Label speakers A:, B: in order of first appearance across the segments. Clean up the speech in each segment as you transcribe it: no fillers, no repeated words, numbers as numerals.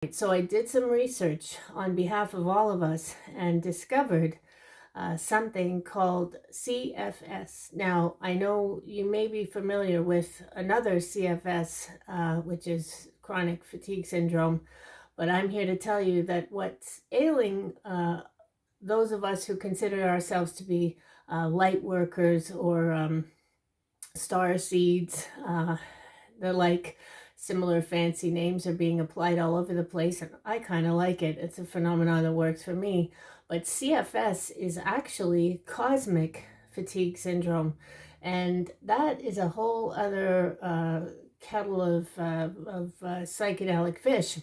A: So I did some research on behalf of all of us and discovered something called CFS. Now, I know you may be familiar with another CFS, which is chronic fatigue syndrome, but I'm here to tell you that what's ailing those of us who consider ourselves to be light workers or star seeds, they're like similar fancy names are being applied all over the place, and I kind of like it. It's a phenomenon that works for me. But CFS is actually cosmic fatigue syndrome, and that is a whole other kettle of psychedelic fish.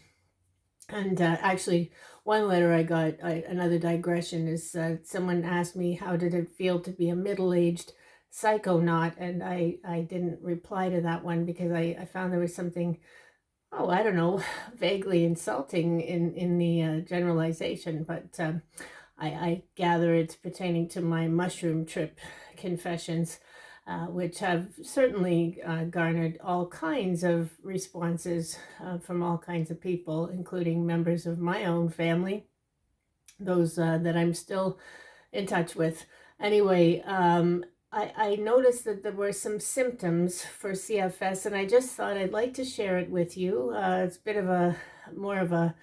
A: And actually, one letter I got, another digression, is someone asked me how did it feel to be a middle-aged psychonaut, and I didn't reply to that one because I found there was something, oh, I don't know, vaguely insulting in the generalization, but I gather it's pertaining to my mushroom trip confessions, which have certainly garnered all kinds of responses from all kinds of people, including members of my own family, those that I'm still in touch with. Anyway, I noticed that there were some symptoms for CFS, and I just thought I'd like to share it with you. It's a bit of a more of a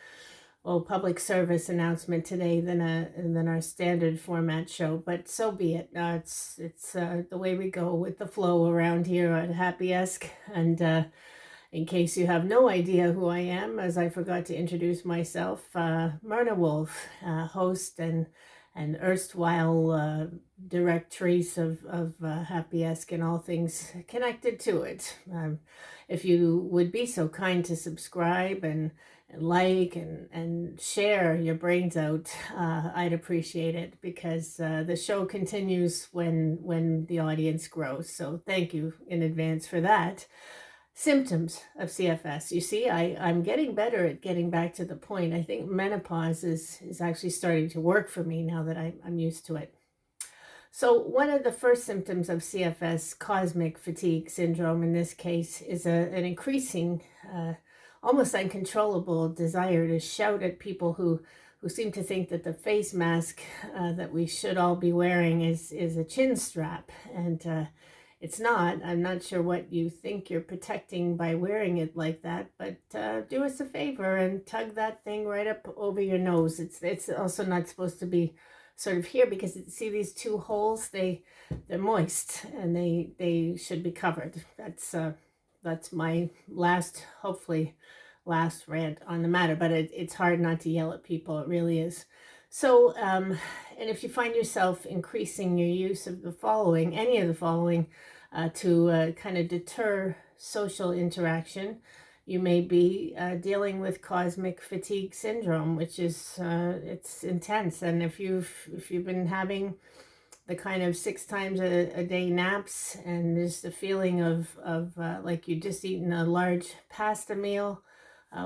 A: public service announcement today than our standard format show, but so be it. It's the way we go with the flow around here at Happyesque. And in case you have no idea who I am, as I forgot to introduce myself, Merna Wolf, host and erstwhile directrice of Happyesque and all things connected to it. If you would be so kind to subscribe and like and share your brains out, I'd appreciate it, because the show continues when the audience grows. So thank you in advance for that. Symptoms of CFS. You see, I'm getting better at getting back to the point. I think menopause is actually starting to work for me now that I'm used to it. So one of the first symptoms of CFS, cosmic fatigue syndrome in this case, is an increasing, almost uncontrollable desire to shout at people who seem to think that the face mask that we should all be wearing is a chin strap. And it's not. I'm not sure what you think you're protecting by wearing it like that, but do us a favor and tug that thing right up over your nose. It's also not supposed to be sort of here, because see these two holes, they're moist and they should be covered. That's my hopefully last rant on the matter, but it's hard not to yell at people. It really is. So and if you find yourself increasing your use of the following, any of the following, to kind of deter social interaction, you may be dealing with cosmic fatigue syndrome, which is it's intense. And if you've been having the kind of 6 times a day naps, and there's the feeling of like you just eaten a large pasta meal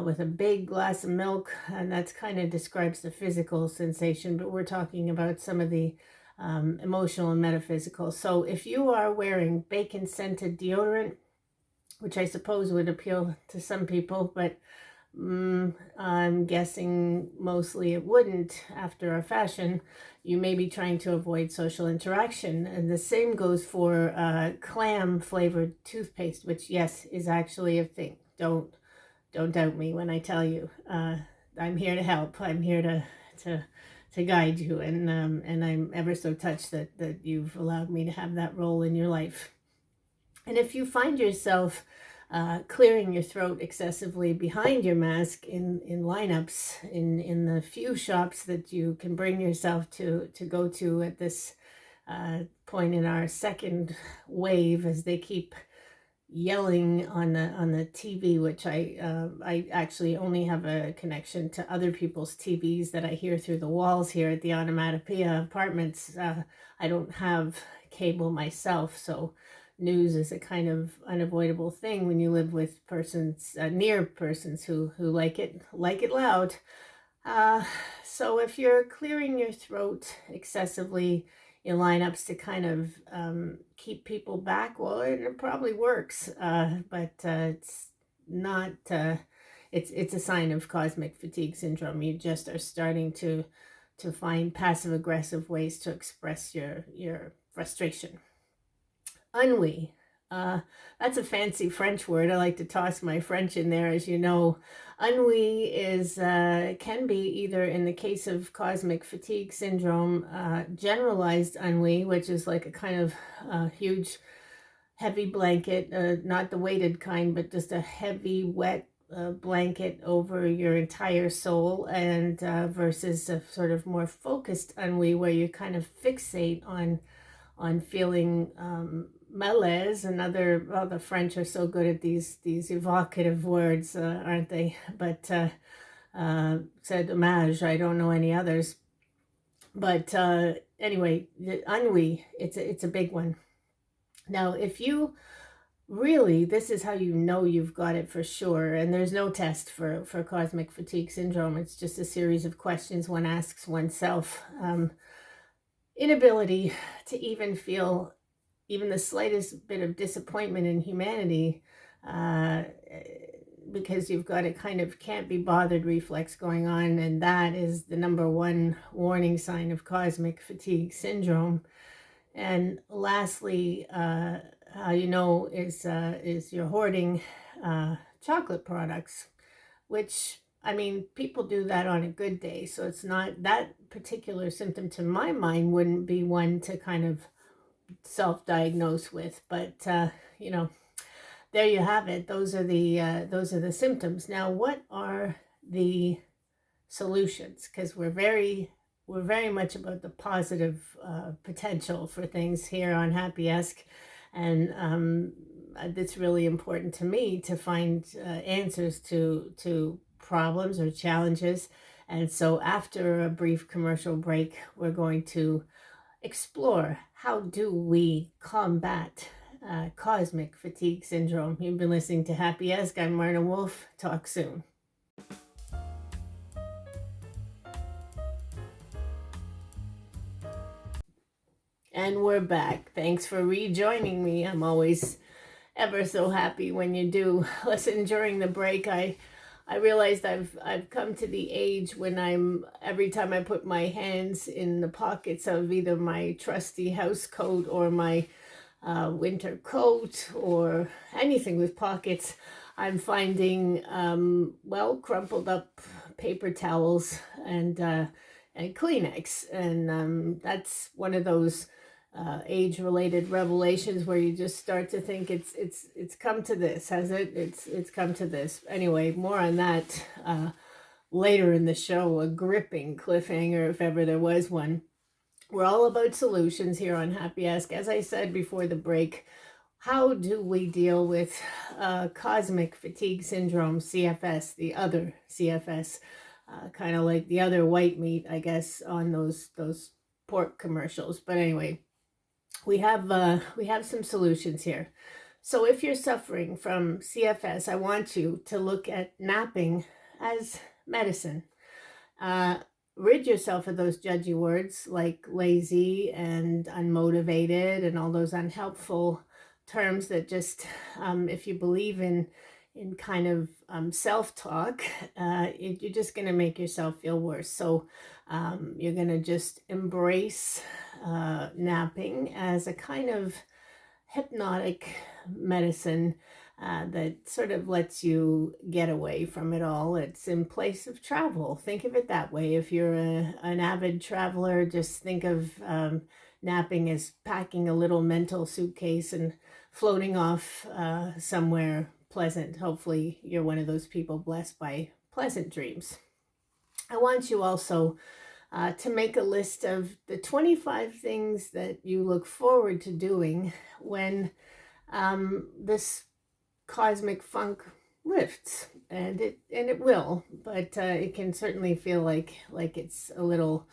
A: with a big glass of milk, and that's kind of describes the physical sensation, but we're talking about some of the emotional and metaphysical. So if you are wearing bacon scented deodorant, which I suppose would appeal to some people, but I'm guessing mostly it wouldn't after a fashion, you may be trying to avoid social interaction. And the same goes for clam flavored toothpaste, which, yes, is actually a thing. Don't doubt me when I tell you. I'm here to help. I'm here to guide you, and I'm ever so touched that you've allowed me to have that role in your life. And if you find yourself clearing your throat excessively behind your mask in lineups in the few shops that you can bring yourself to go to at this point in our second wave, as they keep yelling on the TV, which I actually only have a connection to other people's TVs that I hear through the walls here at the Onomatopoeia Apartments. I don't have cable myself, so news is a kind of unavoidable thing when you live with persons, near persons who like it loud. So if you're clearing your throat excessively in lineups to kind of keep people back, well, it probably works, but it's not it's a sign of cosmic fatigue syndrome. You just are starting to find passive aggressive ways to express your frustration. Ennui. Uh, that's a fancy French word. I like to toss my French in there, as you know. Ennui is can be either, in the case of cosmic fatigue syndrome, generalized ennui, which is like a kind of huge, heavy blanket, not the weighted kind, but just a heavy, wet blanket over your entire soul, and versus a sort of more focused ennui, where you kind of fixate on feeling malaise. Another, well, the French are so good at these evocative words, aren't they? But c'est dommage, I don't know any others. But anyway, the ennui, it's a big one. Now, if you really, this is how you know you've got it for sure, and there's no test for cosmic fatigue syndrome. It's just a series of questions one asks oneself. Inability to even feel even the slightest bit of disappointment in humanity, because you've got a kind of can't be bothered reflex going on, and that is the number one warning sign of cosmic fatigue syndrome. And lastly, how you know is you're hoarding chocolate products, which, I mean, people do that on a good day, so it's not that particular symptom, to my mind, wouldn't be one to kind of self-diagnose with. But you know, there you have it. Those are the symptoms. Now, what are the solutions? Because we're very much about the positive potential for things here on Happyesque, and it's really important to me to find answers to problems or challenges. And so, after a brief commercial break, we're going to explore how do we combat cosmic fatigue syndrome. You've been listening to Happyesque. I'm Merna Wolf. Talk soon. And we're back. Thanks for rejoining me. I'm always ever so happy when you do. Listen, during the break, I realized I've come to the age when every time I put my hands in the pockets of either my trusty house coat or my winter coat or anything with pockets, I'm finding crumpled up paper towels and Kleenex, and that's one of those age-related revelations where you just start to think it's come to this, has it? It's come to this. Anyway, more on that later in the show. A gripping cliffhanger, if ever there was one. We're all about solutions here on Happyesque. As I said before the break, how do we deal with cosmic fatigue syndrome, CFS, the other CFS, kind of like the other white meat, I guess, on those pork commercials. But anyway, we have some solutions here. So if you're suffering from CFS, I want you to look at napping as medicine. Rid yourself of those judgy words like lazy and unmotivated and all those unhelpful terms that just, if you believe in kind of self-talk, you're just going to make yourself feel worse. So you're going to just embrace napping as a kind of hypnotic medicine that sort of lets you get away from it all. It's in place of travel. Think of it that way. If you're an avid traveler, just think of napping as packing a little mental suitcase and floating off somewhere pleasant. Hopefully you're one of those people blessed by pleasant dreams. I want you also to make a list of the 25 things that you look forward to doing when this cosmic funk lifts, and it will, but it can certainly feel like it's a little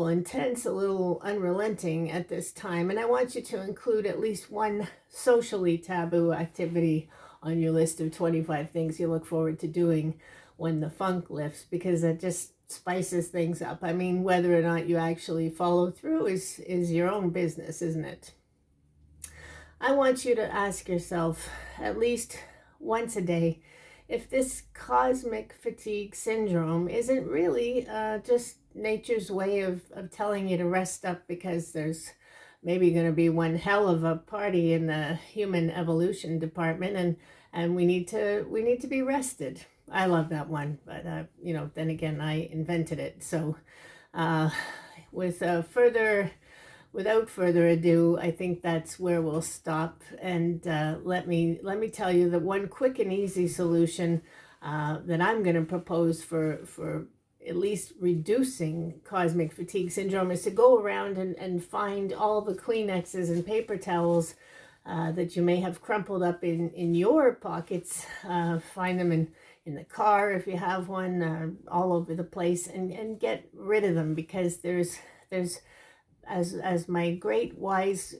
A: intense, a little unrelenting at this time. And I want you to include at least one socially taboo activity on your list of 25 things you look forward to doing when the funk lifts, because it just spices things up. I mean, whether or not you actually follow through is your own business, isn't it? I want you to ask yourself at least once a day, if this cosmic fatigue syndrome isn't really just nature's way of telling you to rest up, because there's maybe going to be one hell of a party in the human evolution department, and we need to be rested. I love that one, but then again, I invented it. So uh, with without further ado, I think that's where we'll stop. And let me tell you that one quick and easy solution that I'm going to propose for at least reducing cosmic fatigue syndrome is to go around and find all the Kleenexes and paper towels that you may have crumpled up in your pockets. Find them in the car if you have one, all over the place, and get rid of them, because there's as my great wise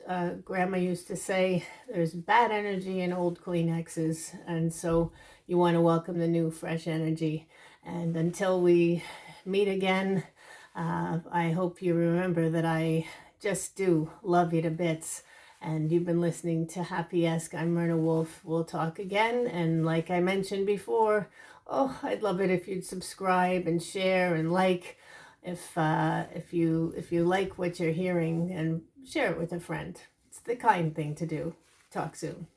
A: grandma used to say, there's bad energy in old Kleenexes, and so you want to welcome the new fresh energy. And until we meet again, I hope you remember that I just do love you to bits. And you've been listening to Happyesque. I'm Merna Wolf. We'll talk again. And like I mentioned before, I'd love it if you'd subscribe and share and like, if you like what you're hearing, and share it with a friend. It's the kind thing to do. Talk soon.